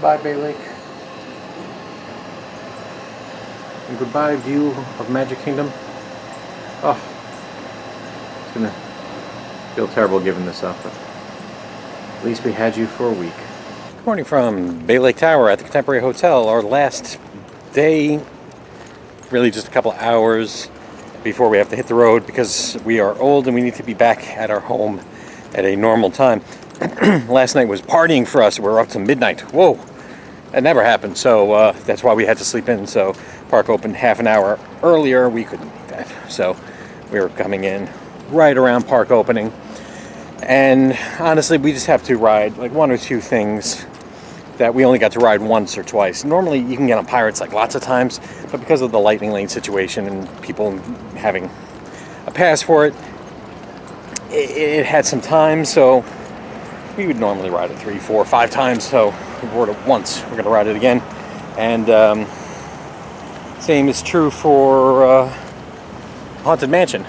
Goodbye, Bay Lake. And goodbye, view of Magic Kingdom. Oh, it's gonna feel terrible giving this up, but at least we had you for a week. Good morning from Bay Lake Tower at the Contemporary Hotel. Our last day, really just a couple hours before we have to hit the road because we are old and we need to be back at our home at a normal time. Last night was partying for us. We were up to midnight. Whoa, that never happened. So that's why we had to sleep in. So park opened half an hour earlier. We couldn't make that. So we were coming in right around park opening. And honestly, we just have to ride like one or two things that we only got to ride once or twice. Normally you can get on Pirates like lots of times, but because of the lightning lane situation and people having a pass for it, it had some time. So we would normally ride it 3, 4, 5 times, so we rode it once. We're going to ride it again. And same is true for Haunted Mansion.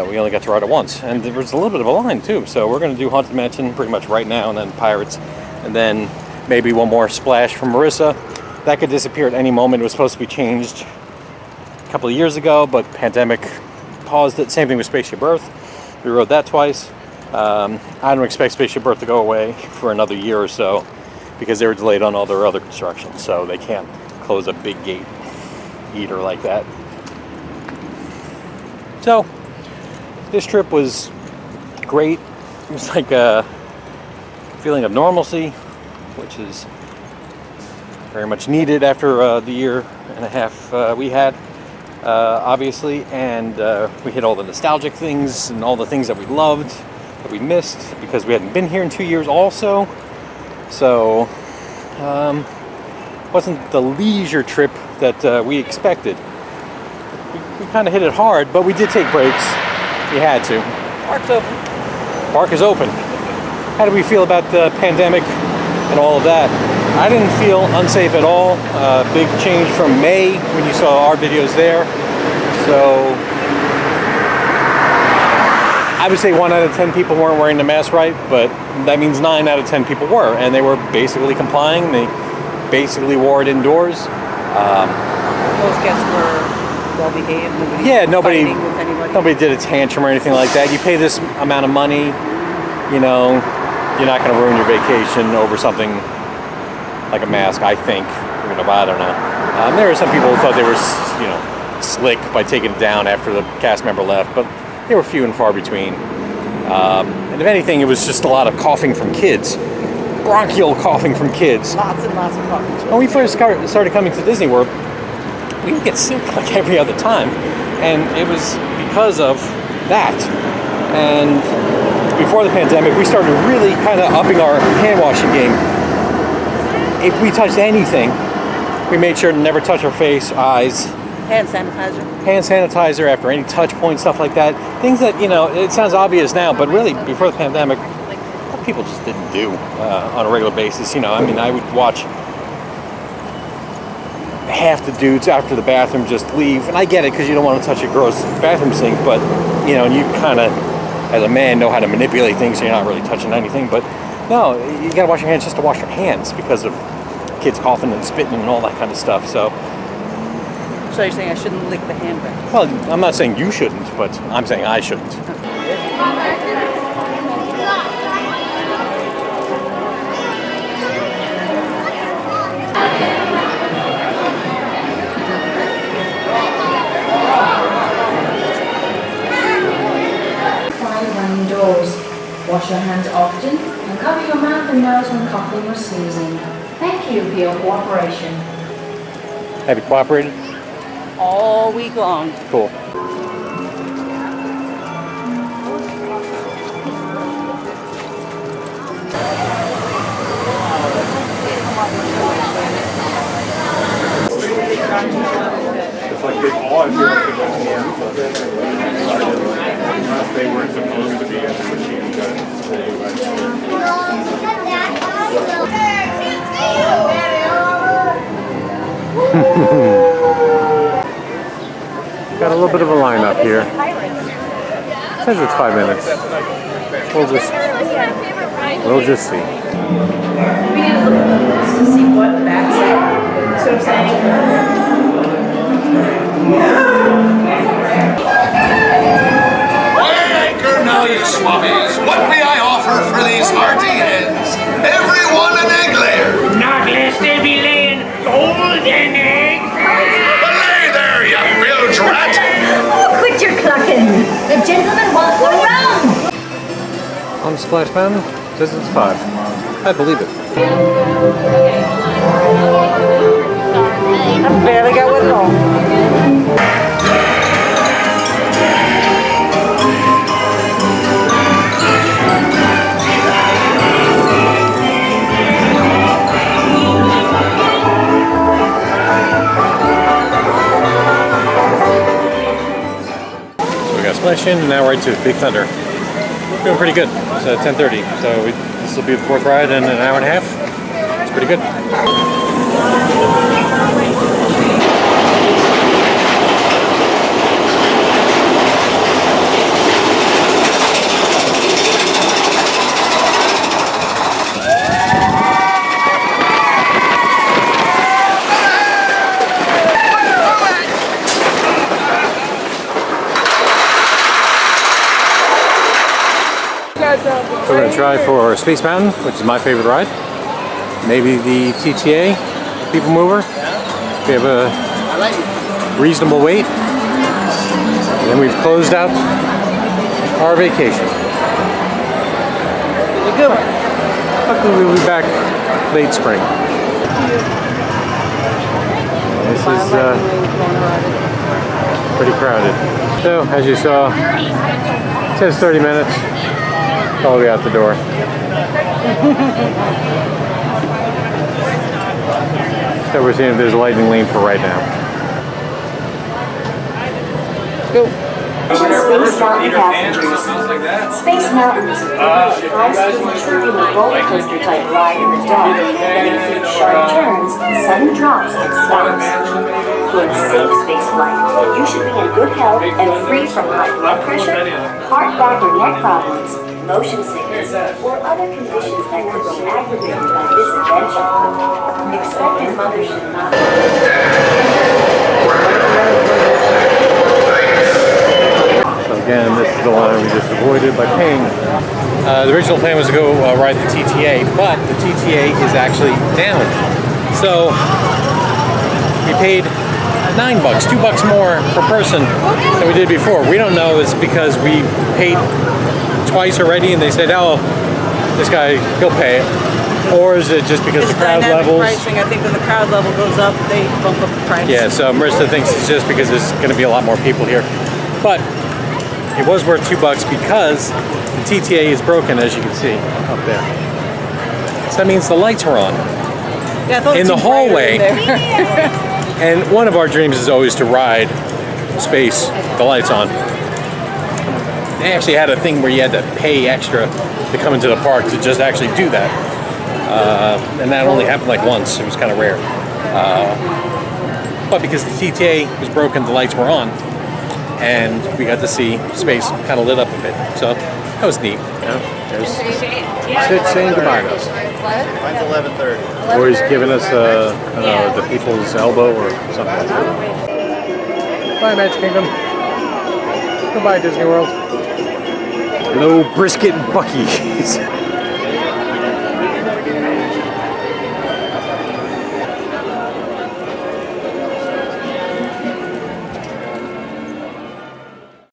We only got to ride it once. And there was a little bit of a line, too. So we're going to do Haunted Mansion pretty much right now, and then Pirates. And then maybe one more splash from Marissa. That could disappear at any moment. It was supposed to be changed a couple of years ago, but pandemic paused it. Same thing with Spaceship Earth. We rode that twice. I don't expect Spaceship Earth to go away for another year or so because they were delayed on all their other construction, so they can't close a big gate eater like that. So this trip was great. It was like a feeling of normalcy, which is very much needed after the year and a half we had, obviously, and we hit all the nostalgic things and all the things that we loved that we missed because we hadn't been here in 2 years also. So wasn't the leisure trip that we expected. We kind of hit it hard, but we did take breaks. We had to. Park's open. Park is open. How do we feel about the pandemic and all of that? I didn't feel unsafe at all. Big change from May when you saw our videos there. So I would say 1 out of 10 people weren't wearing the mask right, but that means 9 out of 10 people were, and they were basically complying. They basically wore it indoors. Those guests were well behaved. Nobody did a tantrum or anything like that. You pay this amount of money, you know, you're not going to ruin your vacation over something like a mask, I think. I don't know. There were some people who thought they were, slick by taking it down after the cast member left, but they were few and far between. And if anything, it was just a lot of coughing from kids. Bronchial coughing from kids. Lots and lots of coughing. When we first started coming to Disney World, we would get sick like every other time. And it was because of that. And before the pandemic, we started really kind of upping our hand washing game. If we touched anything, we made sure to never touch our face, eyes. Hand sanitizer. Hand sanitizer after any touch point, stuff like that. Things that, it sounds obvious now, but really, before the pandemic, people just didn't do on a regular basis. I would watch half the dudes after the bathroom just leave. And I get it, because you don't want to touch a gross bathroom sink, but, and you kind of, as a man, know how to manipulate things, so you're not really touching anything. But, no, you got to wash your hands just to wash your hands because of kids coughing and spitting and all that kind of stuff, so... So you're saying I shouldn't lick the handbag? Well, I'm not saying you shouldn't, but I'm saying I shouldn't. When indoors, wash your hands often and cover your mouth and nose when coughing or sneezing. Thank you for your cooperation. Have you cooperated? All week long. Cool. It's like they all have they weren't supposed to be at the machine. Got a little bit of a line up here. It says it's 5 minutes. We'll just We'll just see. We need to look at this to see what the back said. See what I'm saying? Weigh anchor now, you swabbies. What may I offer for these hearty heads? Everyone an egg layer. Not lest they be laying golden eggs. Belay there, you bilge rat. Oh, quit your clucking. The gentleman wants the rum. On Splash Mountain, says it's 5. I believe it. I barely got with it all. So we got Splash In and now right to Big Thunder. Doing pretty good. It's 10:30, so this will be the 4th ride in an hour and a half. It's pretty good. We're going to try for Space Mountain, which is my favorite ride. Maybe the TTA, People Mover. We have a reasonable wait. And then we've closed out our vacation. Luckily we'll be back late spring. This is pretty crowded. So, as you saw, it says 30 minutes. All the way out the door. So we're seeing if there's a lightning lane for right now. Go. Space Mountain passengers. Space Mountain is a high-speed turbulent roller coaster type ride in the dark that includes sharp turns, sudden drops, and stops. For a safe space flight, you should be in good health and free from high blood pressure, heart, back, or neck problems, motion sickness, or other conditions that could be aggravated by this adventure. Expectant mothers should not. So again, this is the line we just avoided by paying. The original plan was to go ride the TTA, but the TTA is actually down. So we paid $9, $2 more per person than we did before. We don't know it's because we paid twice already and they said, oh, this guy, he'll pay it. Or is it just because It's the crowd dynamic levels? pricing. I think when the crowd level goes up, they bump up the price. Yeah, so Marissa thinks it's just because there's going to be a lot more people here. But it was worth $2 because the TTA is broken, as you can see up there. So that means the lights were on. Yeah, I thought it in the seemed brighter hallway. in there. And one of our dreams is always to ride Space, the lights on. They actually had a thing where you had to pay extra to come into the park to just actually do that. And that only happened like once. It was kind of rare. But because the TTA was broken, the lights were on. And we got to see Space kind of lit up a bit. So that was neat. Yeah, there's Sid saying goodbye to us. Mine's 11:30. Or he's giving us the people's elbow or something like that. Bye, Magic Kingdom. Goodbye, Disney World. Hello, Brisket and Buc-ee's.